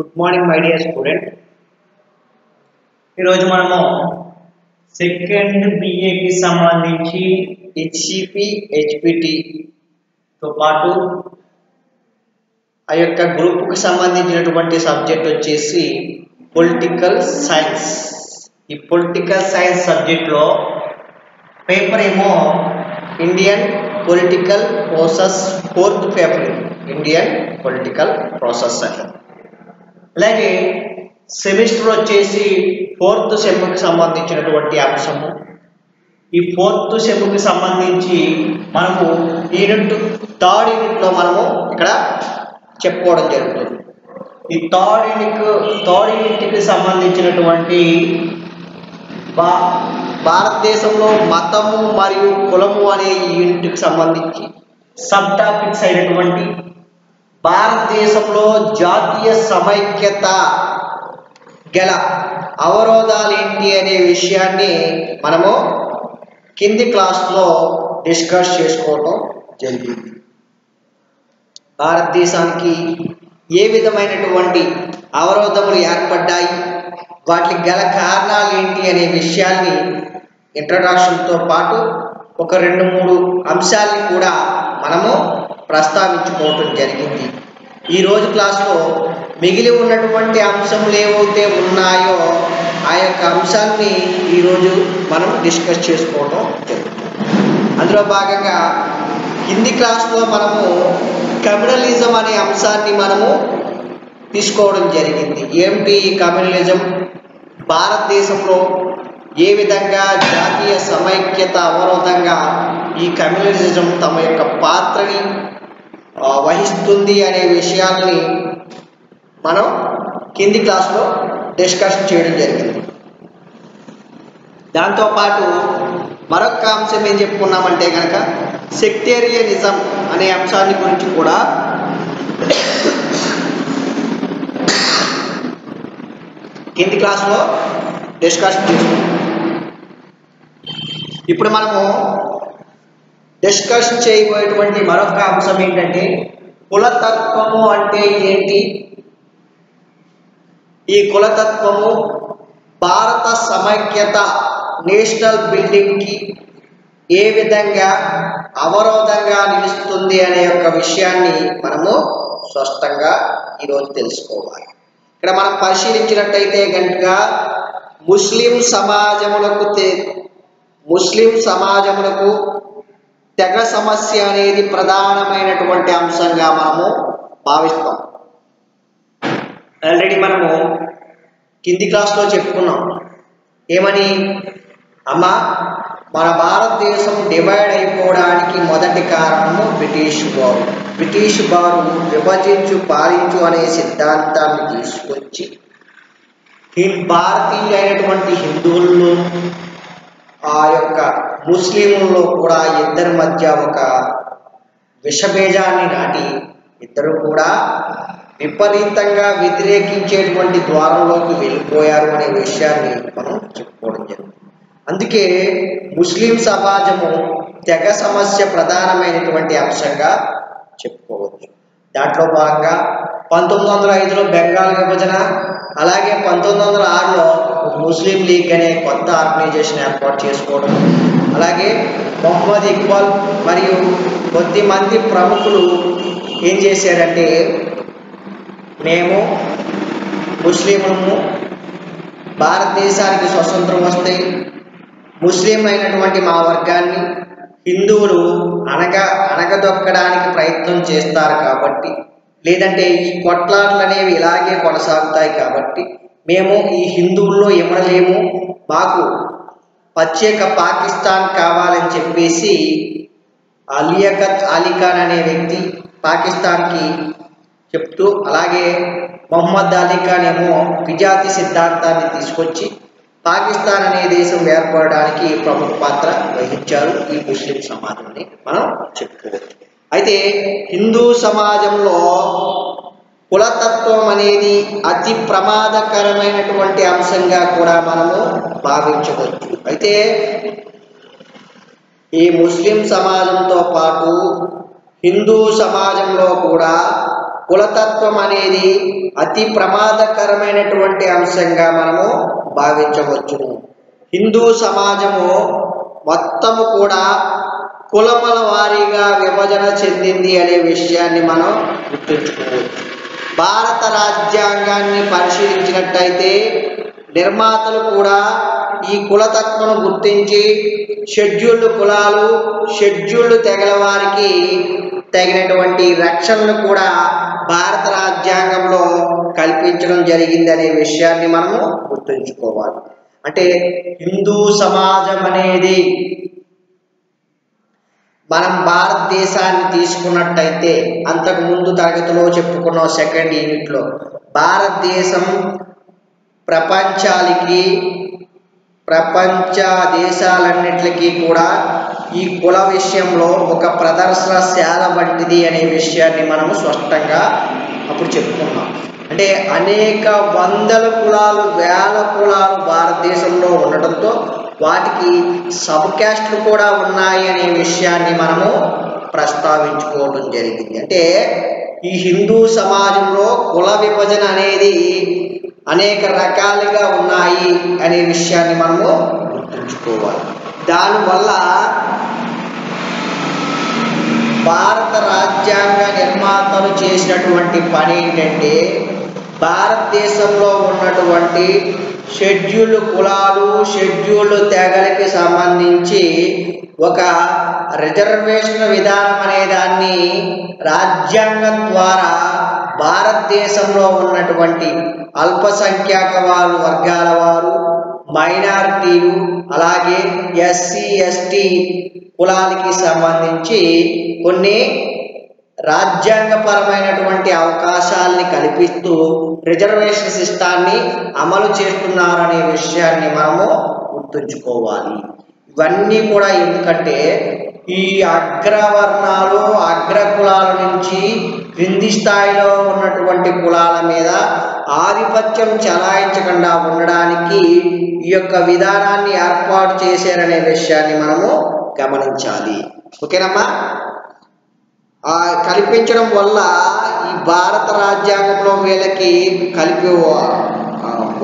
Good morning my dear student. ఈరోజు మనము second బిఏకి సంబంధించి హెచ్సిపి హెచ్పిటితో పాటు ఆ యొక్క గ్రూప్కి సంబంధించినటువంటి సబ్జెక్ట్ వచ్చేసి పొలిటికల్ సైన్స్. ఈ పొలిటికల్ సైన్స్ సబ్జెక్ట్లో పేపర్ ఏమో Indian political process, fourth paper Indian political process అని. అలాగే సెమిస్టర్ వచ్చేసి ఫోర్త్ సెమ్కి సంబంధించినటువంటి అంశము. ఈ ఫోర్త్ సెమ్కి సంబంధించి మనము థర్డ్ యూనిట్లో మనము ఇక్కడ చెప్పుకోవడం జరుగుతుంది. ఈ థర్డ్ యూనిట్కి సంబంధించినటువంటి భారతదేశంలో మతము మరియు కులము అనే యూనిట్కి సంబంధించి సబ్ టాపిక్స్ అయినటువంటి భారతదేశంలో జాతీయ సమైక్యత గల అవరోధాలు ఏంటి అనే విషయాన్ని మనము కింది క్లాస్లో డిస్కస్ చేసుకోవటం జరిగింది. భారతదేశానికి ఏ విధమైనటువంటి అవరోధములు ఏర్పడ్డాయి, వాటికి గల కారణాలు ఏంటి అనే విషయాన్ని ఇంట్రడక్షన్తో పాటు ఒక 2-3 అంశాలని కూడా మనము ప్రస్తావించుకోవటం జరిగింది. ఈరోజు క్లాస్లో మిగిలి ఉన్నటువంటి అంశములు ఏవైతే ఉన్నాయో ఆ యొక్క అంశాన్ని ఈరోజు మనం డిస్కస్ చేసుకోవడం జరుగుతుంది. అందులో భాగంగా హిందీ క్లాస్లో మనము కమ్యూనలిజం అనే అంశాన్ని మనము తీసుకోవడం జరిగింది. ఏమిటి ఈ కమ్యూనలిజం, భారతదేశంలో ఏ విధంగా జాతీయ సమైక్యత అవరోధంగా ఈ కమ్యూనలిజం తమ యొక్క పాత్రని వహిస్తుంది అనే విషయాల్ని మనం కింది క్లాస్లో డిస్కస్ చేయడం జరిగింది. దాంతోపాటు మరొక అంశం ఏం చెప్పుకున్నామంటే కనుక సెక్టేరియనిజం అనే అంశాన్ని గురించి కూడా కింది క్లాస్లో డిస్కస్ చేసుకున్నాం. ఇప్పుడు మనము డిస్కస్ చేయబోయేటువంటి మరొక అంశం ఏంటంటే కులతత్వము అంటే ఏంటి, ఈ కులతత్వము భారత సమైక్యత నేషనల్ బిల్డింగ్కి ఏ విధంగా అవరోధంగా నిలుస్తుంది అనే యొక్క విషయాన్ని మనము స్పష్టంగా ఈరోజు తెలుసుకోవాలి. ఇక్కడ మనం పరిశీలించినట్టయితే కనుక ముస్లిం సమాజములకు తెగ సమస్య అనేది ప్రధానమైనటువంటి అంశంగా మనము భావిస్తాం. ఆల్రెడీ మనము కింది క్లాస్లో చెప్పుకున్నాం. ఏమని, మన భారతదేశం డివైడ్ అయిపోవడానికి మొదటి కారణము బ్రిటిష్ వారు విభజించు పాలించు అనే సిద్ధాంతాన్ని తీసుకొచ్చి భారతీయులైనటువంటి హిందువుల్లో ఆ యొక్క ముస్లింలలో కూడా ఇద్దరి మధ్య ఒక విషబీజాన్ని నాటి ఇద్దరు కూడా విపరీతంగా వ్యతిరేకించేటువంటి ద్వారంలోకి వెళ్ళిపోయారు అనే విషయాన్ని మనం చెప్పుకోవడం జరిగింది. అందుకే ముస్లిం సమాజము తెగ సమస్య ప్రధానమైనటువంటి అంశంగా చెప్పుకోవచ్చు. దాంట్లో భాగంగా 1905లో బెంగాల్ విభజన, అలాగే 1906లో ముస్లిం లీగ్ అనే కొత్త ఆర్గనైజేషన్ ఏర్పాటు చేసుకోవడం, అలాగే మొహమ్మద్ ఇక్బాల్ మరియు కొద్దిమంది ప్రముఖులు ఏం చేశారంటే మేము ముస్లింలము, భారతదేశానికి స్వతంత్రం వస్తే ముస్లిం అయినటువంటి మా వర్గాన్ని హిందువులు అణగదొక్కడానికి ప్రయత్నం చేస్తారు కాబట్టి, లేదంటే ఈ కొట్లాటలు అనేవి ఇలాగే కొనసాగుతాయి కాబట్టి మేము ఈ హిందువుల్లో ఇమడలేము, మాకు ప్రత్యేక పాకిస్తాన్ కావాలని చెప్పేసి లియాఖత్ అలీ ఖాన్ అనే వ్యక్తి పాకిస్తాన్కి చెప్తూ, అలాగే మొహమ్మద్ అలీ ఖాన్ ఏమో విజాతి సిద్ధాంతాన్ని తీసుకొచ్చి పాకిస్తాన్ అనే దేశం ఏర్పడడానికి ప్రముఖ పాత్ర వహించారు ఈ ముస్లిం సమాజాన్ని మనం చెప్పుకోవచ్చు. అయితే హిందూ సమాజంలో కులతత్వం అనేది అతి ప్రమాదకరమైనటువంటి అంశంగా కూడా మనము భావించవచ్చు. అయితే ఈ ముస్లిం సమాజంతో పాటు హిందూ సమాజంలో కూడా కులతత్వం అనేది అతి ప్రమాదకరమైనటువంటి అంశంగా మనము భావించవచ్చును. హిందూ సమాజము మొత్తము కూడా కులముల వారీగా విభజన చెందింది అనే విషయాన్ని మనం గుర్తుంచుకోవచ్చు. భారత రాజ్యాంగాన్ని పరిశీలించినట్టయితే నిర్మాతలు కూడా ఈ కులతత్వను గుర్తించి షెడ్యూల్డ్ కులాలు, షెడ్యూల్డ్ తెగల వారికి తగినటువంటి రక్షణను కూడా భారత రాజ్యాంగంలో కల్పించడం జరిగిందనే విషయాన్ని మనము గుర్తుంచుకోవాలి. అంటే హిందూ సమాజం అనేది మనం భారతదేశాన్ని తీసుకున్నట్టయితే అంతకు ముందు తరగతిలో చెప్పుకున్న సెకండ్ యూనిట్లో భారతదేశం ప్రపంచ దేశాలన్నిటికీ కూడా ఈ కుల విషయంలో ఒక ప్రదర్శనశాల వంటిది అనే విషయాన్ని మనము స్పష్టంగా అప్పుడు చెప్పుకున్నాం. అంటే అనేక వందల కులాలు, వేల కులాలు భారతదేశంలో ఉండటంతో వాటికి సబ్ క్యాస్ట్లు కూడా ఉన్నాయి అనే విషయాన్ని మనము ప్రస్తావించుకోవడం జరిగింది. అంటే ఈ హిందూ సమాజంలో కుల విభజన అనేది అనేక రకాలుగా ఉన్నాయి అనే విషయాన్ని మనము గుర్తుంచుకోవాలి. దానివల్ల భారత రాజ్యాంగ నిర్మాతలు చేసినటువంటి పని ఏంటంటే భారతదేశంలో ఉన్నటువంటి షెడ్యూల్డ్ కులాలు, షెడ్యూల్డ్ తెగలకి సంబంధించి ఒక రిజర్వేషన్ విధానం అనే దాన్ని రాజ్యాంగం ద్వారా భారతదేశంలో ఉన్నటువంటి అల్పసంఖ్యాక వర్గాల వారు, మైనారిటీలు, అలాగే ఎస్సీ ఎస్టీ కులాలకి సంబంధించి కొన్ని రాజ్యాంగపరమైనటువంటి అవకాశాలని కల్పిస్తూ రిజర్వేషన్ సిస్టాన్ని అమలు చేస్తున్నారనే విషయాన్ని మనము గుర్తుంచుకోవాలి. ఇవన్నీ కూడా ఎందుకంటే ఈ అగ్రవర్ణాలు, అగ్రకులాల నుంచి క్రింది స్థాయిలో ఉన్నటువంటి కులాల మీద ఆధిపత్యం చలాయించకుండా ఉండడానికి ఈ యొక్క విధానాన్ని ఏర్పాటు చేశారనే విషయాన్ని మనము గమనించాలి. ఓకేనమ్మా? కల్పించడం వల్ల ఈ భారత రాజ్యాంగంలో వీళ్ళకి కలిపి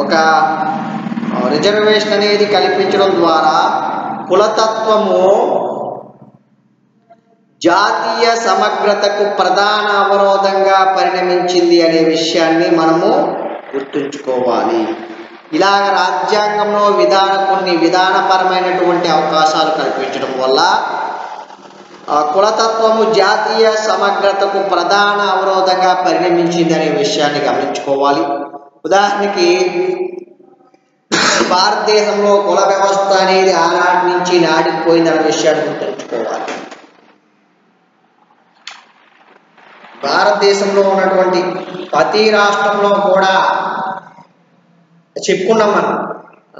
ఒక రిజర్వేషన్ అనేది కల్పించడం ద్వారా కులతత్వము జాతీయ సమగ్రతకు ప్రధాన అవరోధంగా పరిణమించింది అనే విషయాన్ని మనము గుర్తుంచుకోవాలి. ఇలాగ రాజ్యాంగంలో కొన్ని విధానపరమైనటువంటి అవకాశాలు కల్పించడం వల్ల కులతత్వము జాతీయ సమగ్రతకు ప్రధాన అవరోధంగా పరిణమించింది అనే విషయాన్ని గమనించుకోవాలి. ఉదాహరణకి భారతదేశంలో కుల వ్యవస్థ అనేది ఆనాటి నుంచి నాటిపోయిందనే విషయాన్ని గుర్తుంచుకోవాలి. భారతదేశంలో ఉన్నటువంటి ప్రతి రాష్ట్రంలో కూడా చెప్పుకున్నాం మనం,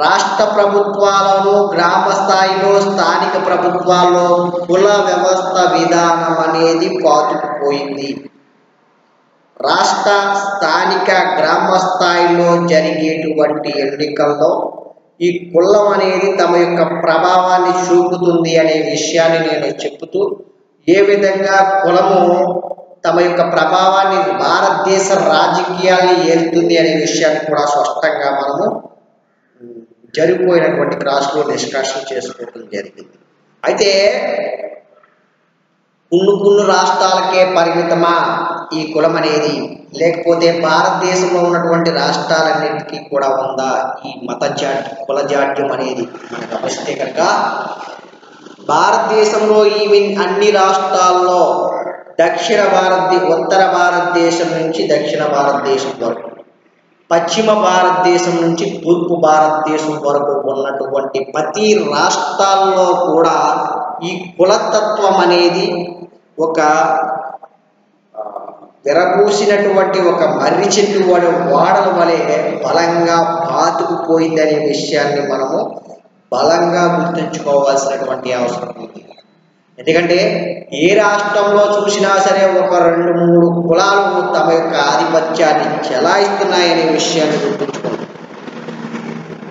రాష్ట్ర ప్రభుత్వాలను, గ్రామ స్థాయిలో, స్థానిక ప్రభుత్వాల్లో కుల వ్యవస్థ విధానం అనేది పాతుకుపోయింది. రాష్ట్ర, స్థానిక, గ్రామ స్థాయిలో జరిగేటువంటి ఎన్నికల్లో ఈ కులం అనేది తమ యొక్క ప్రభావాన్ని చూపుతుంది అనే విషయాన్ని నేను చెబుతూ, ఏ విధంగా కులము తమ యొక్క ప్రభావాన్ని భారతదేశ రాజకీయాల్ని ఏలుతుంది అనే విషయాన్ని కూడా స్పష్టంగా మనము జరిగిపోయినటువంటి క్లాస్లో డిస్కషన్ చేసుకోవడం జరిగింది. అయితే కొన్ని రాష్ట్రాలకే పరిమితమా ఈ కులం అనేది, లేకపోతే భారతదేశంలో ఉన్నటువంటి రాష్ట్రాలన్నింటికీ కూడా ఉందా ఈ కుల జాడ్యం అనేది మనం గమనిస్తే కనుక భారతదేశంలో అన్ని రాష్ట్రాల్లో ఉత్తర భారతదేశం నుంచి దక్షిణ భారతదేశం వరకు, పశ్చిమ భారతదేశం నుంచి తూర్పు భారతదేశం వరకు ఉన్నటువంటి ప్రతి రాష్ట్రాల్లో కూడా ఈ కులతత్వం అనేది ఒక విరబూసినటువంటి ఒక మర్రి చెట్టు వాడల వలె బలంగా పాతుకుపోయిందనే విషయాన్ని మనము బలంగా గుర్తుంచుకోవాల్సినటువంటి అవసరం ఉంది. ఎందుకంటే ఏ రాష్ట్రంలో చూసినా సరే ఒక 2-3 కులాలు తమ యొక్క ఆధిపత్యాన్ని చెలాయిస్తున్నాయనే విషయాన్ని గుర్తుంచుకోండి.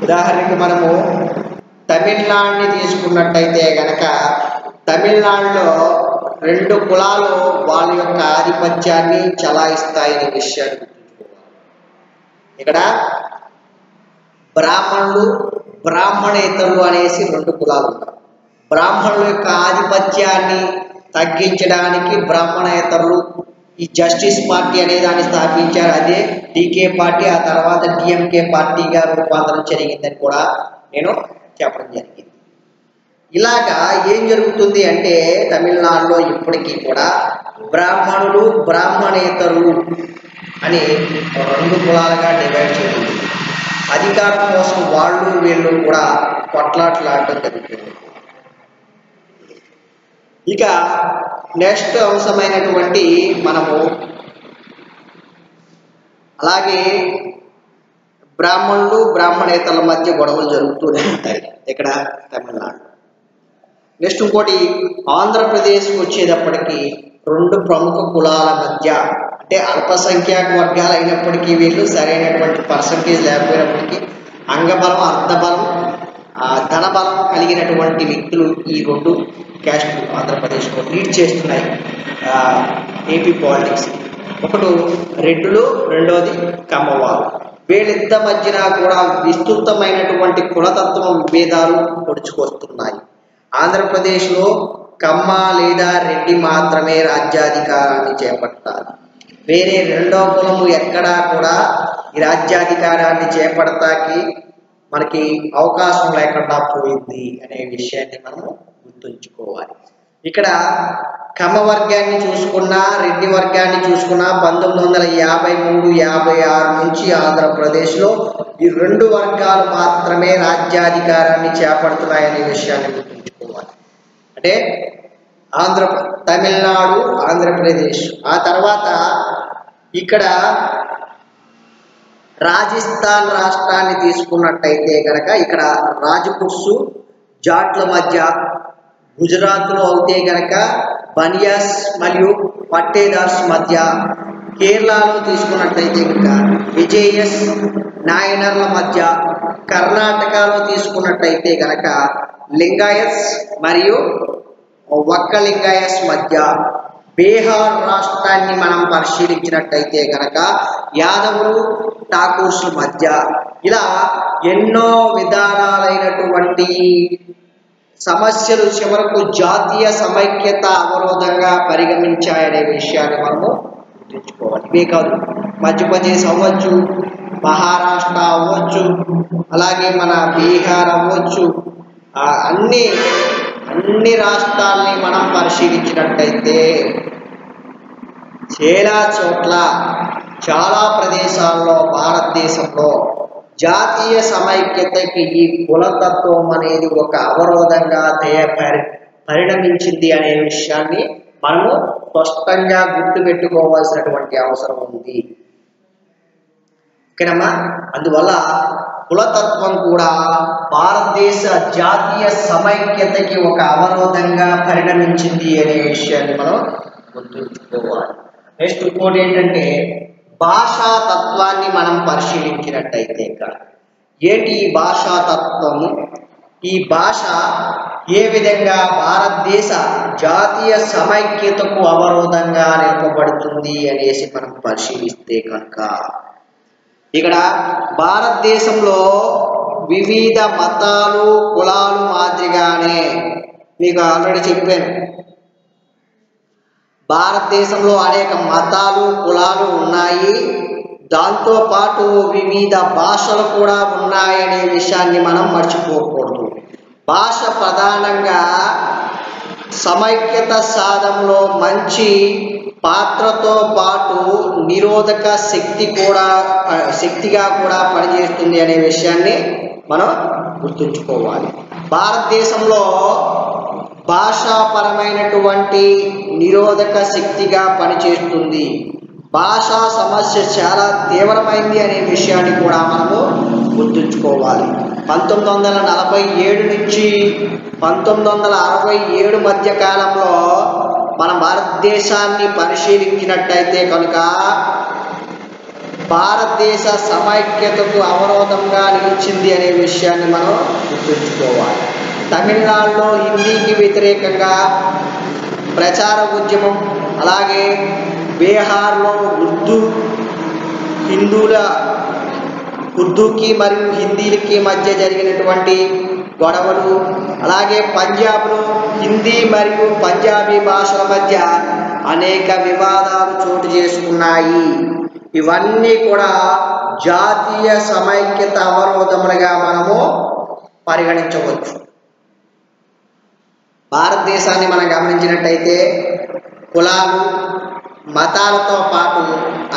ఉదాహరణకి మనము తమిళనాడుని తీసుకున్నట్టయితే కనుక తమిళనాడులో రెండు కులాలు వాళ్ళ యొక్క ఆధిపత్యాన్ని చలాయిస్తాయనే విషయాన్ని గుర్తుంచుకోవాలి. ఇక్కడ బ్రాహ్మణులు, బ్రాహ్మణేతరులు అనేసి రెండు కులాలు ఉంటారు. బ్రాహ్మణుల యొక్క ఆధిపత్యాన్ని తగ్గించడానికి బ్రాహ్మణేతరులు ఈ జస్టిస్ పార్టీ అనే దాన్ని స్థాపించారు. అదే డీకే పార్టీ, ఆ తర్వాత డిఎంకే పార్టీగా రూపాంతరం జరిగిందని కూడా నేను చెప్పడం జరిగింది. ఇలాగా ఏం జరుగుతుంది అంటే తమిళనాడులో ఇప్పటికీ కూడా బ్రాహ్మణులు, బ్రాహ్మణేతరులు అని రెండు కులాలుగా డివైడ్ చేయడం, అధికారం కోసం వాళ్ళు వీళ్ళు కూడా కొట్లాటలాడటం జరుగుతుంది. ఇక నెక్స్ట్ అంశమైనటువంటి మనము అలాగే బ్రాహ్మణులు, బ్రాహ్మణేతరుల మధ్య గొడవలు జరుగుతూనే ఉంటాయి ఇక్కడ తమిళనాడు. నెక్స్ట్ ఇంకోటి ఆంధ్రప్రదేశ్కి వచ్చేటప్పటికి రెండు ప్రముఖ కులాల మధ్య, అంటే అల్పసంఖ్యాక వర్గాలు అయినప్పటికీ వీళ్ళు సరైనటువంటి పర్సంటేజ్ లేకపోయినప్పటికీ అంగబలం, అర్థబలం, ధనబలం కలిగినటువంటి వ్యక్తులు ఈ రెండు క్యాస్టులు ఆంధ్రప్రదేశ్లో లీడ్ చేస్తున్నాయి ఏపీ పాలిటిక్స్. ఒకటి రెడ్డులు, రెండోది కమ్మవారు. వీళ్ళిద్దరి మధ్యన కూడా విస్తృతమైనటువంటి కులతత్వం విభేదాలు పొడుచుకొస్తున్నాయి. ఆంధ్రప్రదేశ్లో కమ్మ లేదా రెడ్డి మాత్రమే రాజ్యాధికారాన్ని చేపట్టాలి. వేరే రెండో కులము ఎక్కడా కూడా ఈ రాజ్యాధికారాన్ని చేపడతాకి మనకి అవకాశం లేకుండా పోయింది అనే విషయాన్ని మనము గుర్తుంచుకోవాలి. ఇక్కడ కమ్మ వర్గాన్ని చూసుకున్నా, రెడ్డి వర్గాన్ని చూసుకున్నా 1953, 56 నుంచి ఆంధ్రప్రదేశ్లో ఈ రెండు వర్గాలు మాత్రమే రాజ్యాధికారాన్ని చేపడుతున్నాయనే విషయాన్ని గుర్తుంచుకోవాలి. అంటే తమిళనాడు, ఆంధ్రప్రదేశ్, ఆ తర్వాత ఇక్కడ రాజస్థాన్ రాష్ట్రాన్ని తీసుకున్నట్టయితే కనుక ఇక్కడ రాజ్పుట్స్, జాట్ల మధ్య, గుజరాత్లో అయితే కనుక బనియాస్ మరియు పట్టేదార్స్ మధ్య, కేరళలో తీసుకున్నట్లయితే కనుక విజయస్, నాయనర్ల మధ్య, కర్ణాటకలో తీసుకున్నట్టయితే కనుక లింగాయత్స్ మరియు ఒక్క లింగాయస్ మధ్య, బీహార్ రాష్ట్రాన్ని మనం పరిశీలించినట్టయితే కనుక యాదవులు, ఠాకూర్స్ మధ్య, ఇలా ఎన్నో విధానాలైనటువంటి సమస్యలు చివరకు జాతీయ సమైక్యత అవరోధంగా పరిగణించాయనే విషయాన్ని మనము గుర్తుంచుకోవాలి. ఇవే కాదు, మధ్యప్రదేశ్ అవ్వచ్చు, మహారాష్ట్ర అవ్వచ్చు, అలాగే మన బీహార్ అవ్వచ్చు, అన్ని రాష్ట్రాలని మనం పరిశీలించినట్టయితే చాలా ప్రదేశాల్లో భారతదేశంలో జాతీయ సమైక్యతకి ఈ కులతత్వం అనేది ఒక అవరోధంగా పరిణమించింది అనే విషయాన్ని మనము స్పష్టంగా గుర్తుపెట్టుకోవాల్సినటువంటి అవసరం ఉంది. ఓకేనమ్మా? అందువల్ల కులతత్వం కూడా భారతదేశ జాతీయ సమైక్యతకి ఒక అవరోధంగా పరిణమించింది అనే విషయాన్ని మనం గుర్తుంచుకోవాలి. నెక్స్ట్ ఇంకోటి ఏంటంటే భాషా తత్వాన్ని మనం పరిశీలించినట్టయితే ఏంటి ఈ భాషా తత్వము? ఈ భాష ఏ విధంగా భారతదేశ జాతీయ సమైక్యతకు అవరోధంగా నిలపబడుతుంది అనేసి మనం పరిశీలిస్తే కనుక ఇక్కడ భారతదేశంలో వివిధ మతాలు, కులాలు మాదిరిగానే మీకు ఆల్రెడీ చెప్పాను, భారతదేశంలో అనేక మతాలు, కులాలు ఉన్నాయి. దాంతోపాటు వివిధ భాషలు కూడా ఉన్నాయనే విషయాన్ని మనం మర్చిపోకూడదు. భాష ప్రధానంగా సమైక్యత సాధనలో మంచి పాత్రతో పాటు నిరోధక శక్తిగా కూడా పనిచేస్తుంది అనే విషయాన్ని మనం గుర్తుంచుకోవాలి. భారతదేశంలో భాషాపరమైనటువంటి నిరోధక శక్తిగా పనిచేస్తుంది. భాషా సమస్య చాలా తీవ్రమైంది అనే విషయాన్ని కూడా మనము గుర్తుంచుకోవాలి. 1947 నుంచి 1967 మధ్య కాలంలో మన భారతదేశాన్ని పరిశీలించినట్టయితే కనుక భారతదేశ సమైక్యతకు అవరోధంగా నిలిచింది అనే విషయాన్ని మనం గుర్తుంచుకోవాలి. తమిళనాడులో హిందీకి వ్యతిరేకంగా ప్రచార ఉద్యమం, అలాగే బీహార్లో ఉర్దూకి మరియు హిందీలకి మధ్య జరిగినటువంటి గొడవలు, అలాగే పంజాబ్లో హిందీ మరియు పంజాబీ భాషల మధ్య అనేక వివాదాలు చోటు చేసుకున్నాయి. ఇవన్నీ కూడా జాతీయ సమైక్యత అవరోధములుగా మనము పరిగణించవచ్చు. భారతదేశాన్ని మనం గమనించినట్టయితే కులాలు, మతాలతో పాటు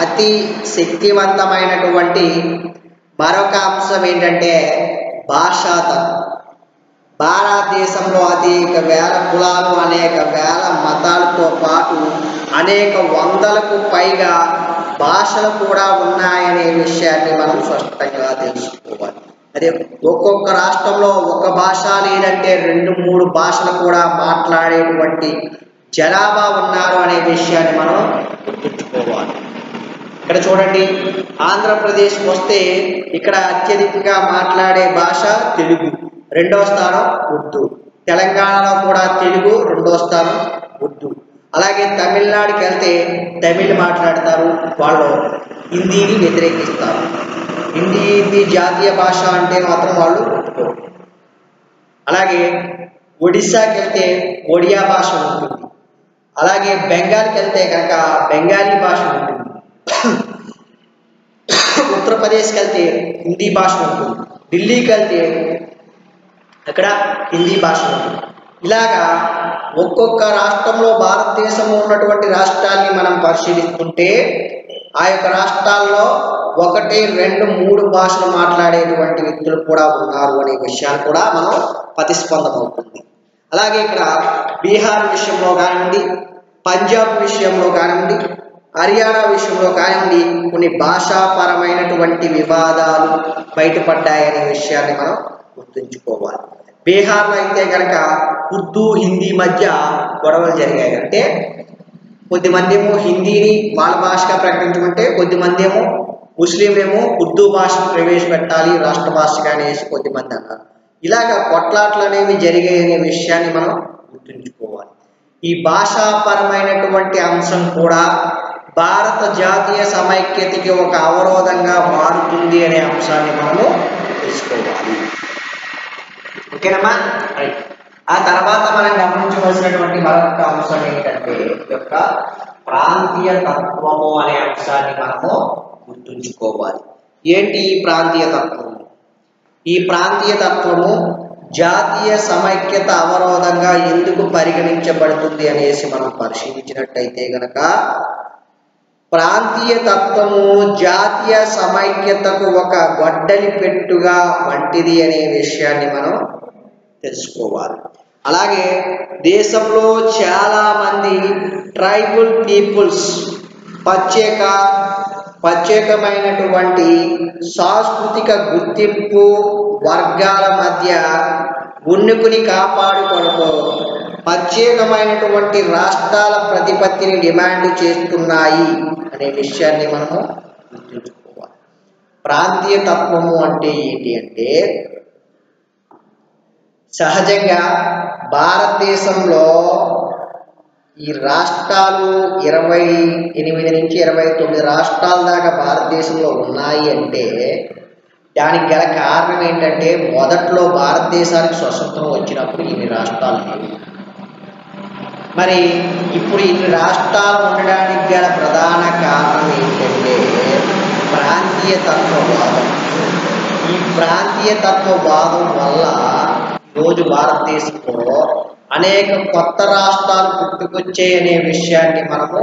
అతి శక్తివంతమైనటువంటి మరొక అంశం ఏంటంటే భాషాతత్వం. భారతదేశంలో అనేక వేల కులాలు, అనేక వేల మతాలతో పాటు అనేక వందలకు పైగా భాషలు కూడా ఉన్నాయనే విషయాన్ని మనం స్పష్టంగా తెలుసుకోవాలి. అదే ఒక్కొక్క రాష్ట్రంలో ఒక భాష లేదంటే 2-3 భాషలు కూడా మాట్లాడేటువంటి జనాభా ఉన్నారు అనే విషయాన్ని మనం గుర్తుంచుకోవాలి. ఇక్కడ చూడండి, ఆంధ్రప్రదేశ్కి వస్తే ఇక్కడ అత్యధికంగా మాట్లాడే భాష తెలుగు, 2వ స్థానం ఉర్దూ. తెలంగాణలో కూడా తెలుగు 2వ స్థానం ఉర్దూ. అలాగే తమిళనాడుకి వెళ్తే తమిళ్ మాట్లాడతారు, వాళ్ళు హిందీని వ్యతిరేకిస్తారు. హిందీ జాతీయ భాష అంటే మాత్రం వాళ్ళు ఒప్పుకోరు. అలాగే ఒడిశాకి వెళ్తే ఒడియా భాష ఉంటుంది. అలాగే బెంగాల్కి వెళ్తే కనుక బెంగాలీ భాష ఉంటుంది. ఉత్తరప్రదేశ్కి వెళ్తే హిందీ భాష ఉంటుంది. ఢిల్లీకి వెళ్తే అక్కడ హిందీ భాష ఉంటుంది. ఇలాగా ఒక్కొక్క రాష్ట్రంలో భారతదేశంలో ఉన్నటువంటి రాష్ట్రాల్ని మనం పరిశీలిస్తుంటే ఆ యొక్క రాష్ట్రాల్లో 1, 2, 3 భాషలు మాట్లాడేటువంటి వ్యక్తులు కూడా ఉన్నారు అనే విషయాలు కూడా మనం ప్రతిస్పందమవుతుంది. అలాగే ఇక్కడ బీహార్ విషయంలో కానివ్వండి, పంజాబ్ విషయంలో కానివ్వండి, హర్యానా విషయంలో కానివ్వండి కొన్ని భాషాపరమైనటువంటి వివాదాలు బయటపడ్డాయనే విషయాన్ని మనం గుర్తుంచుకోవాలి. బీహార్లో అయితే కనుక ఉర్దూ, హిందీ మధ్య గొడవలు జరిగాయి. అంటే కొద్దిమంది ఏమో హిందీని వాళ్ళ భాషగా ప్రకటించమంటే, కొద్దిమంది ఏమో ముస్లింలేమో ఉర్దూ భాషను ప్రవేశపెట్టాలి రాష్ట్ర భాషగా అనేసి కొద్దిమంది అన్నారు. ఇలాగ కొట్లాట్లు అనేవి జరిగాయనే విషయాన్ని మనం గుర్తుంచుకోవాలి. ఈ భాషాపరమైనటువంటి అంశం కూడా భారత జాతీయ సమైక్యతకి ఒక అవరోధంగా మారుతుంది అనే అంశాన్ని మనము తెలుసుకోవాలి. ఓకేనమ్మా? ఆ తర్వాత మనం గమనించవలసినటువంటి మరొక అంశం ఏంటంటే ఈ యొక్క ప్రాంతీయ తత్వము అనే అంశాన్ని మనము గుర్తుంచుకోవాలి. ఏంటి ఈ ప్రాంతీయ తత్వము? ఈ ప్రాంతీయ తత్వము జాతీయ సమైక్యత అవరోధంగా ఎందుకు పరిగణించబడుతుంది అనేసి మనం పరిశీలించినట్టయితే గనక ప్రాంతీయ తత్వము జాతీయ సమైక్యతకు ఒక గొడ్డలి పెట్టుగా వంటిది అనే విషయాన్ని మనం తెలుసుకోవాలి. అలాగే దేశంలో చాలా మంది ట్రైబల్ పీపుల్స్ ప్రత్యేకమైనటువంటి సాంస్కృతిక గుర్తింపు వర్గాల మధ్య ఉన్నికిని కాపాడుకొనుకో ప్రత్యేకమైనటువంటి రాష్ట్రాల ప్రతిపత్తిని డిమాండ్ చేస్తున్నాయి అనే విషయాన్ని మనము గుర్తుంచుకోవాలి. ప్రాంతీయ తత్వము అంటే ఏంటి అంటే సహజంగా భారతదేశంలో ఈ రాష్ట్రాలు 28 నుంచి 29 రాష్ట్రాల దాకా భారతదేశంలో ఉన్నాయి అంటే దానికి గల కారణం ఏంటంటే మొదట్లో భారతదేశానికి స్వతంత్రం వచ్చినప్పుడు ఇన్ని రాష్ట్రాలు లేవు. మరి ఇప్పుడు ఇన్ని రాష్ట్రాలు ఉండడానికి గల ప్రధాన కారణం ఏంటంటే ప్రాంతీయ తత్వవాదం. ఈ ప్రాంతీయ తత్వవాదం వల్ల ఈరోజు భారతదేశంలో అనేక కొత్త రాష్ట్రాలు పుట్టుకొచ్చాయి అనే విషయాన్ని మనము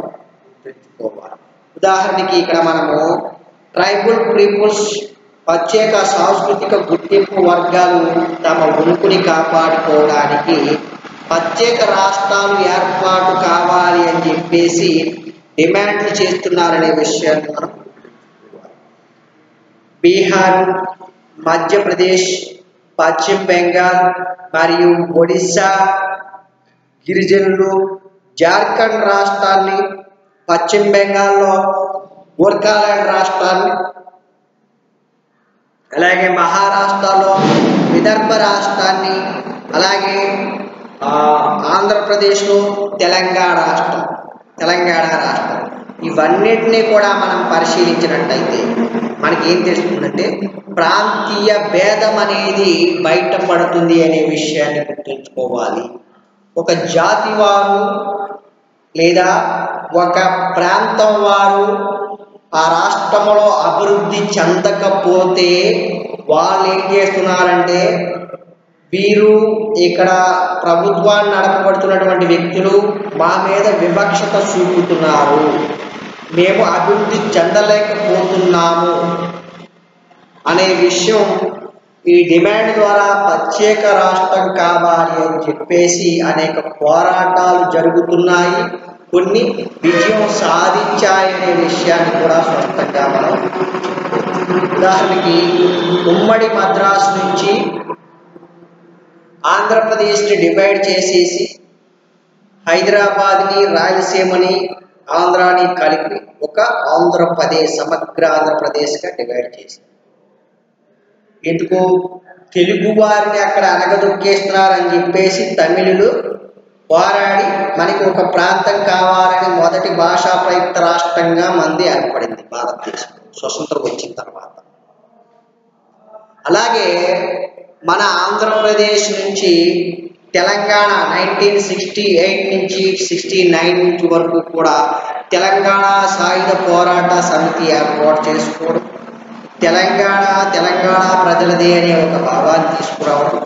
గుర్తుంచుకోవాలి. ఉదాహరణకి ఇక్కడ మనము ట్రైబల్ పీపుల్స్ ప్రత్యేక సాంస్కృతిక గుర్తింపు వర్గాలు తమ ఉనికిని కాపాడుకోవడానికి ప్రత్యేక రాష్ట్రాలు ఏర్పాటు కావాలి అని చెప్పేసి డిమాండ్లు చేస్తున్నారనే విషయాన్ని మనం గుర్తుంచుకోవాలి. బీహార్, మధ్యప్రదేశ్, పశ్చిమ బెంగాల్ మరియు ఒడిశా గిరిజనులు, జార్ఖండ్ రాష్ట్రాన్ని, పశ్చిమ బెంగాల్లో గోర్ఖాలాండ్ రాష్ట్రాన్ని, అలాగే మహారాష్ట్రలో విదర్భ రాష్ట్రాన్ని, అలాగే ఆంధ్రప్రదేశ్లో తెలంగాణ రాష్ట్రం ఇవన్నిటినీ కూడా మనం పరిశీలించినట్టయితే మనకి ఏం తెలుస్తుందంటే ప్రాంతీయ భేదం అనేది బయటపడుతుంది అనే విషయాన్ని గుర్తుంచుకోవాలి. ఒక జాతి వారు లేదా ఒక ప్రాంతం వారు ఆ రాష్ట్రంలో అభివృద్ధి చెందకపోతే వాళ్ళు ఏం చేస్తున్నారంటే వీరు ఇక్కడ ప్రభుత్వాన్ని నడపబడుతున్నటువంటి వ్యక్తులు మా మీద వివక్షత చూపుతున్నారు, మేము అభివృద్ధి చెందలేకపోతున్నాము అనే విషయం ఈ డిమాండ్ ద్వారా ప్రత్యేక రాష్ట్రం కావాలి అని చెప్పేసి అనేక పోరాటాలు జరుగుతున్నాయి. కొన్ని విజయం సాధించాయనే విషయాన్ని కూడా స్పష్టంగా మనం ఉదాహరణకి ఉమ్మడి మద్రాసు నుంచి ఆంధ్రప్రదేశ్ని డివైడ్ చేసేసి హైదరాబాద్ని రాయలసీమని ఆంధ్రాని కలిపి ఒక ఆంధ్రప్రదేశ్ సమగ్ర ఆంధ్రప్రదేశ్గా డివైడ్ చేశారు. ఎందుకు తెలుగు వారిని అక్కడ అనగదొక్కేస్తున్నారని చెప్పేసి తమిళులు పోరాడి మనకి ఒక ప్రాంతం కావాలని మొదటి భాషా ప్రయుక్త రాష్ట్రంగా మంది ఏర్పడింది భారతదేశం స్వతంత్రం వచ్చిన తర్వాత. అలాగే మన ఆంధ్రప్రదేశ్ నుంచి తెలంగాణ 1968 నుంచి 69 నుంచి వరకు కూడా తెలంగాణ సాయుధ పోరాట సమితి ఏర్పాటు చేసుకోవడం, తెలంగాణ ప్రజలదే అనే ఒక భావాన్ని తీసుకురావడం,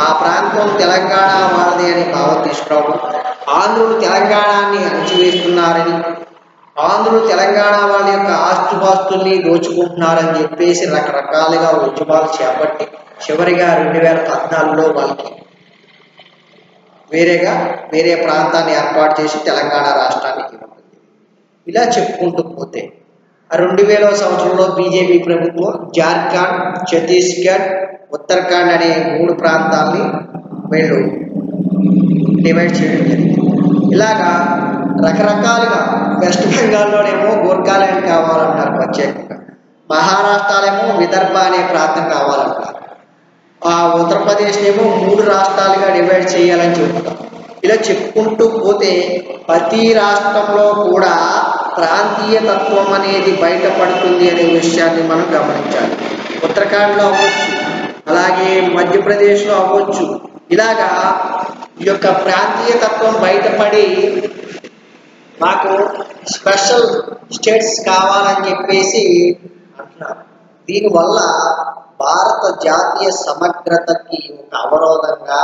ఆ ప్రాంతం తెలంగాణ వాళ్ళదే అనే భావం తీసుకురావడం, ఆంధ్రులు తెలంగాణని అణచివేస్తున్నారని, ఆంధ్రులు తెలంగాణ వాళ్ళ యొక్క ఆస్తుపాస్తుల్ని దోచుకుంటున్నారని చెప్పేసి రకరకాలుగా ఉద్యమాలు చేపట్టి చివరిగా 2014లో వాళ్ళకి వేరే ప్రాంతాన్ని ఏర్పాటు చేసి తెలంగాణ రాష్ట్రాన్ని ఇవ్వడం. ఇలా చెప్పుకుంటూ పోతే 2000వ సంవత్సరంలో బీజేపీ ప్రభుత్వం జార్ఖండ్, ఛత్తీస్గఢ్, ఉత్తరాఖండ్ అనే 3 ప్రాంతాలని వీళ్ళు డివైడ్ చేయడం జరిగింది. ఇలాగా రకరకాలుగా వెస్ట్ బెంగాల్లోనేమో గోర్ఖాల్యాండ్ కావాలంటారు ప్రత్యేకంగా, మహారాష్ట్రలేమో విదర్భ అనే ప్రాంతం కావాలంటారు, ఉత్తరప్రదేశ్నేమో 3 రాష్ట్రాలుగా డివైడ్ చేయాలని చెబుతారు. ఇలా చెప్పుకుంటూ పోతే ప్రతి రాష్ట్రంలో కూడా ప్రాంతీయ తత్వం అనేది బయటపడుతుంది అనే విషయాన్ని మనం గమనించాలి. ఉత్తరాఖండ్లో అవ్వచ్చు, అలాగే మధ్యప్రదేశ్లో అవ్వచ్చు. ఇలాగా ఈ యొక్క ప్రాంతీయ తత్వం బయటపడి మాకు స్పెషల్ స్టేట్స్ కావాలని చెప్పేసి అంటున్నారు. దీనివల్ల భారత జాతీయ సమగ్రతకి ఒక అవరోధంగా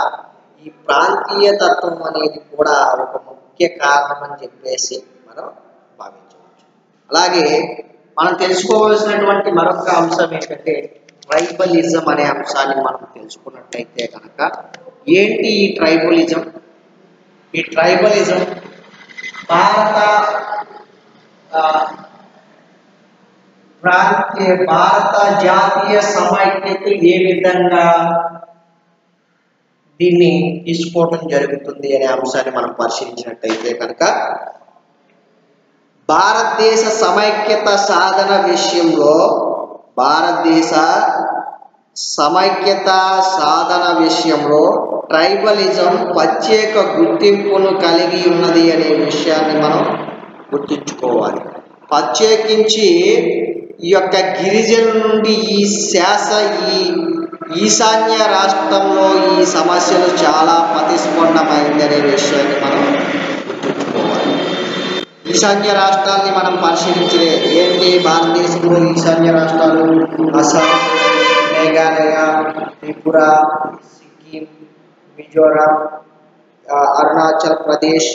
ఈ ప్రాంతీయ తత్వం అనేది కూడా ఒక ముఖ్య కారణం అని చెప్పేసి మనం భావించవచ్చు. అలాగే మనం తెలుసుకోవాల్సినటువంటి మరొక అంశం ఏంటంటే ట్రైబలిజం అనే అంశాన్ని మనం తెలుసుకున్నట్లయితే కనుక ఏంటి ఈ ట్రైబలిజం? ఈ ట్రైబలిజం భారత జాతీయ సమైక్యత ఏ విధంగా దీన్ని తీసుకోవడం జరుగుతుంది అనే అంశాన్ని మనం పరిశీలించినట్టయితే కనుక భారతదేశ సమైక్యత సాధన విషయంలో ట్రైబలిజం ప్రత్యేక గుర్తింపును కలిగి ఉన్నది అనే విషయాన్ని మనం గుర్తుంచుకోవాలి. ప్రత్యేకించి ఈ యొక్క గిరిజనుల నుండి ఈశాన్య రాష్ట్రంలో ఈ సమస్యలు చాలా ప్రతిస్పందమైంది అనే విషయాన్ని మనం గుర్తుంచుకోవాలి. ఈశాన్య రాష్ట్రాలని మనం పరిశీలించలే ఏంటి భారతదేశంలో ఈశాన్య రాష్ట్రాలు అస్సాం, మేఘాలయ, త్రిపుర, సిక్కిం, మిజోరాం, అరుణాచల్ ప్రదేశ్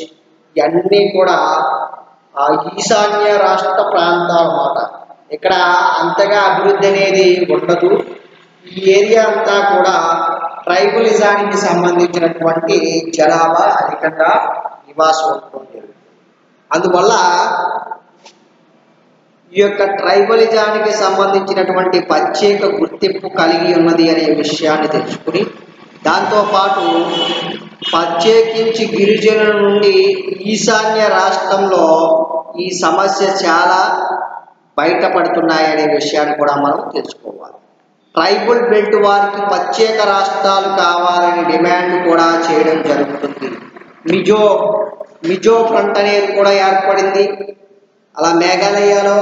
ఇవన్నీ కూడా ఈశాన్య రాష్ట్ర ప్రాంతాలు అన్నమాట. ఇక్కడ అంతగా అభివృద్ధి అనేది ఉండదు. ఈ ఏరియా అంతా కూడా ట్రైబలిజానికి సంబంధించినటువంటి జనాభా అధికంగా నివాసం ఉంటుంది. అందువల్ల ఈ యొక్క ట్రైబలిజానికి సంబంధించినటువంటి ప్రత్యేక గుర్తింపు కలిగి ఉన్నది అనే విషయాన్ని తెలుసుకుని దాంతోపాటు ప్రత్యేకించి గిరిజనుల నుండి ఈశాన్య రాష్ట్రంలో ఈ సమస్య చాలా బయటపడుతున్నాయనే విషయాన్ని కూడా మనం తెలుసుకోవాలి. ట్రైబల్ బెల్ట్ వారికి ప్రత్యేక రాష్ట్రాలు కావాలని డిమాండ్ కూడా చేయడం జరుగుతుంది. మిజో ఫ్రంట్ అనేది కూడా ఏర్పడింది. అలా మేఘాలయలో,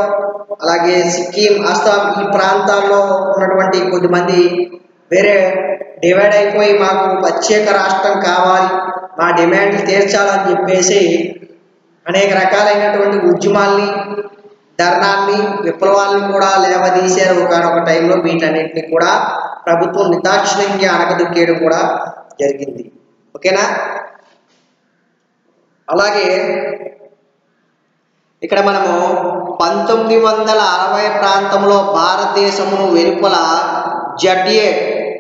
అలాగే సిక్కిం, అస్సాం ఈ ప్రాంతాల్లో ఉన్నటువంటి కొద్దిమంది వేరే డివైడ్ అయిపోయి మాకు ప్రత్యేక రాష్ట్రం కావాలి, మా డిమాండ్లు తీర్చాలని చెప్పేసి అనేక రకాలైనటువంటి ఉద్యమాల్ని, ధర్నాల్ని, విప్లవాలను కూడా లేవదీశారు ఒకనొక టైంలో. వీటన్నిటిని కూడా ప్రభుత్వం నిర్దాక్షిణ్యంగా అణగదొక్కేయడం కూడా జరిగింది. ఓకేనా? అలాగే ఇక్కడ మనము 1960 ప్రాంతంలో భారతదేశమును వెలుపల జడ్ఏ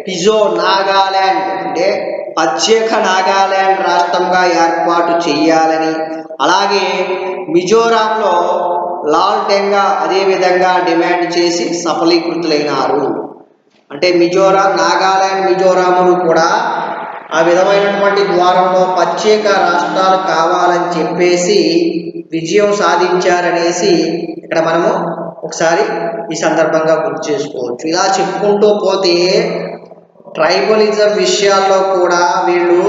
పిజో నాగాలాండ్ అంటే ప్రత్యేక నాగాలాండ్ రాష్ట్రంగా ఏర్పాటు చేయాలని, అలాగే మిజోరాంలో లాల్ డెంగా అదేవిధంగా డిమాండ్ చేసి సఫలీకృతులైనారు. అంటే నాగాలాండ్, మిజోరాములు కూడా ఆ విధమైనటువంటి ద్వారంలో ప్రత్యేక రాష్ట్రాలు కావాలని చెప్పేసి విజయం సాధించారనేసి ఇక్కడ మనము ఒకసారి ఈ సందర్భంగా గుర్తు చేసుకోవచ్చు. ఇలా చెప్పుకుంటూ పోతే ట్రైబలిజం విషయాల్లో కూడా వీళ్ళు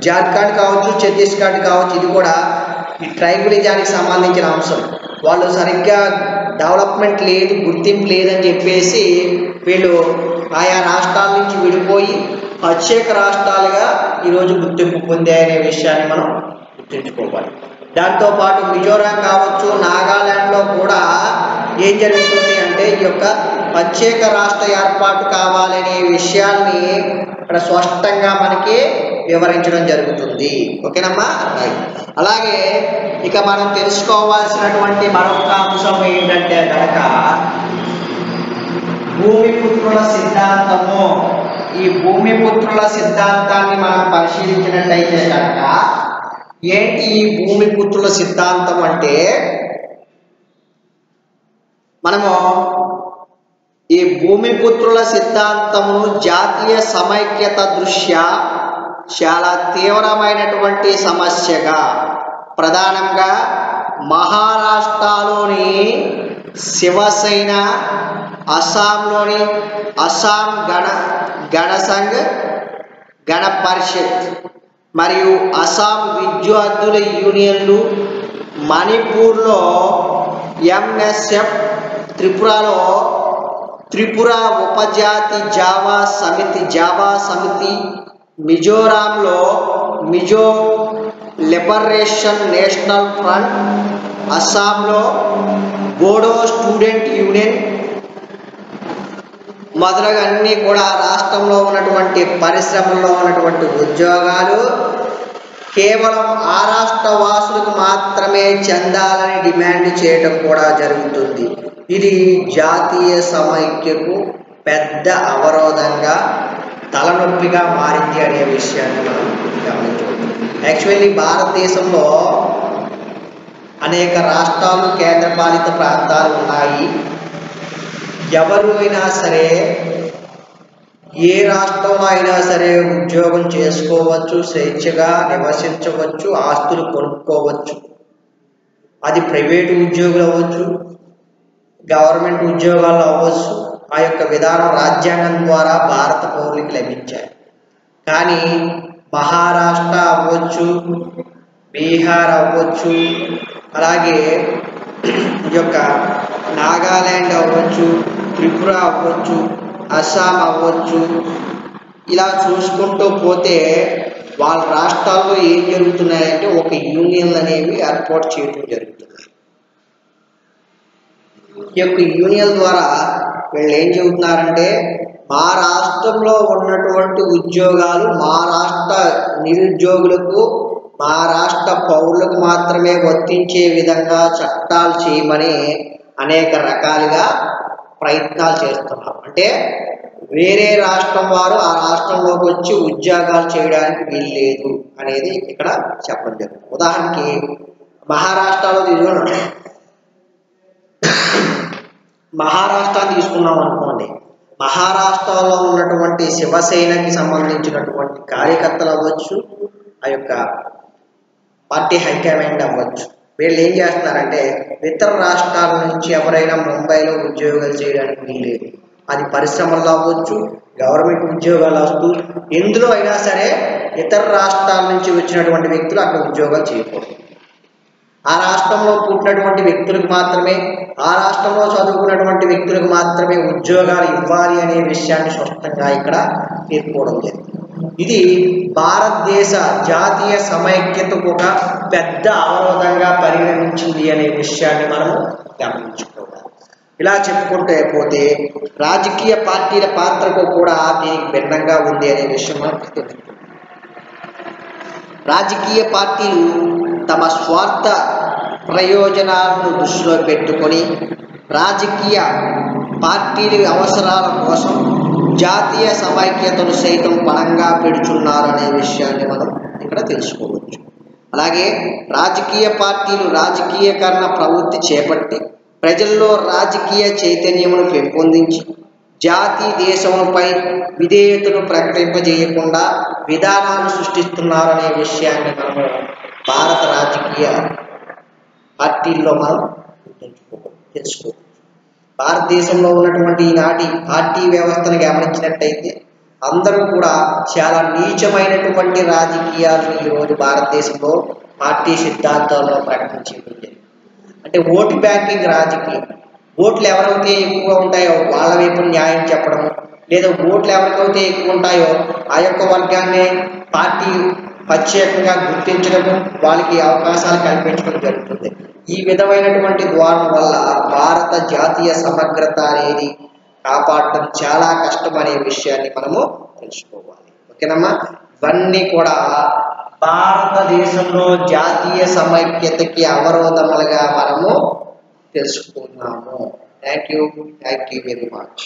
జార్ఖండ్ కావచ్చు, ఛత్తీస్గఢ్ కావచ్చు, ఇది కూడా ఈ ట్రైబలిజానికి సంబంధించిన అంశం. వాళ్ళు సరిగ్గా డెవలప్మెంట్ లేదు, గుర్తింపు లేదని చెప్పేసి వీళ్ళు ఆయా రాష్ట్రాల నుంచి విడిపోయి ప్రత్యేక రాష్ట్రాలుగా ఈరోజు గుర్తింపు పొందాయనే విషయాన్ని మనం గుర్తుంచుకోవాలి. దాంతోపాటు మిజోరాం కావచ్చు, నాగాలాండ్లో కూడా ఏం జరుగుతుంది అంటే ఈ యొక్క ప్రత్యేక రాష్ట్ర ఏర్పాటు కావాలనే విషయాల్ని ఇక్కడ స్పష్టంగా మనకి వివరించడం జరుగుతుంది. ఓకేనమ్మా? అలాగే ఇక మనం తెలుసుకోవాల్సినటువంటి మరొక అంశం ఏంటంటే కనుక భూమిపుత్రుల సిద్ధాంతము. ఈ భూమిపుత్రుల సిద్ధాంతాన్ని మనం పరిశీలించినట్టయితే కనుక ఏంటి ఈ భూమిపుత్రుల సిద్ధాంతం అంటే, మనము ఈ భూమిపుత్రుల సిద్ధాంతమును జాతీయ సమైక్యత దృష్ట్యా చాలా తీవ్రమైనటువంటి సమస్యగా, ప్రధానంగా మహారాష్ట్రలోని శివసేన, అస్సాంలోని అస్సాం గణసంఘ్ గణ పరిషత్ మరియు అస్సాం విద్యార్థుల యూనియన్లు, మణిపూర్లో ఎంఎస్ఎఫ్, త్రిపురలో త్రిపుర ఉపజాతి జావా సమితి, మిజోరాంలో మిజో లిబరేషన్ నేషనల్ ఫ్రంట్, అస్సాంలో బోడో స్టూడెంట్ యూనియన్ మొదలగు అన్నీ కూడా రాష్ట్రంలో ఉన్నటువంటి పరిశ్రమల్లో ఉన్నటువంటి ఉద్యోగాలు కేవలం ఆ రాష్ట్ర వాసులకు మాత్రమే చెందాలని డిమాండ్ చేయడం కూడా జరుగుతుంది. ఇది జాతీయ సమైక్యకు పెద్ద అవరోధంగా, తలనొప్పిగా మారింది అనే విషయాన్ని మనం గమనించవచ్చు. యాక్చువల్లీ భారతదేశంలో అనేక రాష్ట్రాలు, కేంద్రపాలిత ప్రాంతాలు ఉన్నాయి. ఎవరు అయినా సరే, ఏ రాష్ట్రంలో అయినా సరే ఉద్యోగం చేసుకోవచ్చు, స్వేచ్ఛగా నివసించవచ్చు, ఆస్తులు కొనుక్కోవచ్చు. అది ప్రైవేటు ఉద్యోగులు అవ్వచ్చు, గవర్నమెంట్ ఉద్యోగాలు అవ్వచ్చు. ఆ యొక్క విధానం రాజ్యాంగం ద్వారా భారత పౌరులకు లభించాయి. కానీ మహారాష్ట్ర అవ్వచ్చు, బీహార్ అవ్వచ్చు, అలాగే ఈ యొక్క నాగాలాండ్ అవ్వచ్చు, త్రిపుర అవ్వచ్చు, అస్సాం అవ్వచ్చు, ఇలా చూసుకుంటూ పోతే వాళ్ళ రాష్ట్రాల్లో ఏం జరుగుతున్నాయంటే ఒక యూనియన్లు అనేవి ఏర్పాటు చేయడం జరుగుతుంది. ఈ యొక్క యూనియన్ ద్వారా వీళ్ళు ఏం చెబుతున్నారంటే మా రాష్ట్రంలో ఉన్నటువంటి ఉద్యోగాలు మా రాష్ట్ర నిరుద్యోగులకు, మా రాష్ట్ర పౌరులకు మాత్రమే వర్తించే విధంగా చట్టాలు చేయమని అనేక రకాలుగా ప్రయత్నాలు చేస్తున్నాం. అంటే వేరే రాష్ట్రం వారు ఆ రాష్ట్రంలోకి వచ్చి ఉద్యోగాలు చేయడానికి వీల్లేదు అనేది ఇక్కడ చెప్పడం జరుగుతుంది. ఉదాహరణకి మహారాష్ట్రలో మహారాష్ట్రాన్ని తీసుకున్నాం అనుకోండి. మహారాష్ట్రలో ఉన్నటువంటి శివసేనకి సంబంధించినటువంటి కార్యకర్తలు అవ్వచ్చు, ఆ యొక్క పార్టీ హైకమాండ్ అవ్వచ్చు, వీళ్ళు ఏం చేస్తున్నారంటే ఇతర రాష్ట్రాల నుంచి ఎవరైనా ముంబైలో ఉద్యోగాలు చేయడానికి వీల్లేదు, అది పరిశ్రమల్లో అవ్వచ్చు, గవర్నమెంట్ ఉద్యోగాలు వస్తూ ఎందులో అయినా సరే ఇతర రాష్ట్రాల నుంచి వచ్చినటువంటి వ్యక్తులు అక్కడ ఉద్యోగాలు చేయకూడదు. ఆ రాష్ట్రంలో పుట్టినటువంటి వ్యక్తులకు మాత్రమే, ఆ రాష్ట్రంలో చదువుకున్నటువంటి వ్యక్తులకు మాత్రమే ఉద్యోగాలు ఇవ్వాలి అనే విషయాన్ని స్పష్టంగా ఇక్కడ పేర్కోవడం జరిగింది. ఇది భారతదేశ జాతీయ సమైక్యతకు ఒక పెద్ద అవరోధంగా పరిగణించింది అనే విషయాన్ని మనము గమనించుకోవాలి. ఇలా చెప్పుకుంటే పోతే రాజకీయ పార్టీల పాత్రకు కూడా దీనికి భిన్నంగా ఉంది అనే విషయం మనకు తెలుస్తుంది. రాజకీయ పార్టీలు తమ స్వార్థ ప్రయోజనాలను దృష్టిలో పెట్టుకొని రాజకీయ పార్టీల అవసరాల కోసం జాతీయ సమైక్యతను సైతం బలంగా పెడుతున్నారు అనే విషయాన్ని మనం ఇక్కడ తెలుసుకోవచ్చు. అలాగే రాజకీయ పార్టీలు రాజకీయకరణ ప్రవృత్తి చేపట్టి ప్రజల్లో రాజకీయ చైతన్యమును పెంపొందించి జాతి దేశంపై విధేయతను ప్రకటింపజేయకుండా విధానాలు సృష్టిస్తున్నారనే విషయాన్ని మనము భారత రాజకీయ పార్టీల్లో మనం తెలుసుకోవచ్చు. భారతదేశంలో ఉన్నటువంటి ఈనాటి పార్టీ వ్యవస్థను గమనించినట్టయితే అందరూ కూడా చాలా నీచమైనటువంటి రాజకీయాలను ఈరోజు భారతదేశంలో పార్టీ సిద్ధాంతాల్లో ప్రకటించింది. అంటే ఓటు బ్యాంకింగ్ రాజకీయం, ఓట్లు ఎవరైతే ఎక్కువగా ఉంటాయో వాళ్ళ వైపు న్యాయం చెప్పడము, లేదా ఓట్లు ఎవరికైతే ఎక్కువ ఉంటాయో ఆ యొక్క వర్గాన్ని పార్టీ ప్రత్యేకంగా గుర్తించడము, వాళ్ళకి అవకాశాలు కల్పించడం జరుగుతుంది. ఈ విధమైనటువంటి ద్వారం వల్ల భారత జాతీయ సమగ్రత అనేది కాపాడటం చాలా కష్టం అనే విషయాన్ని మనము తెలుసుకోవాలి. ఓకేనమ్మా, ఇవన్నీ కూడా భారతదేశంలో జాతీయ సమైక్యతకి అవరోధములుగా మనము తెలుసుకున్నాము. Thank you very much.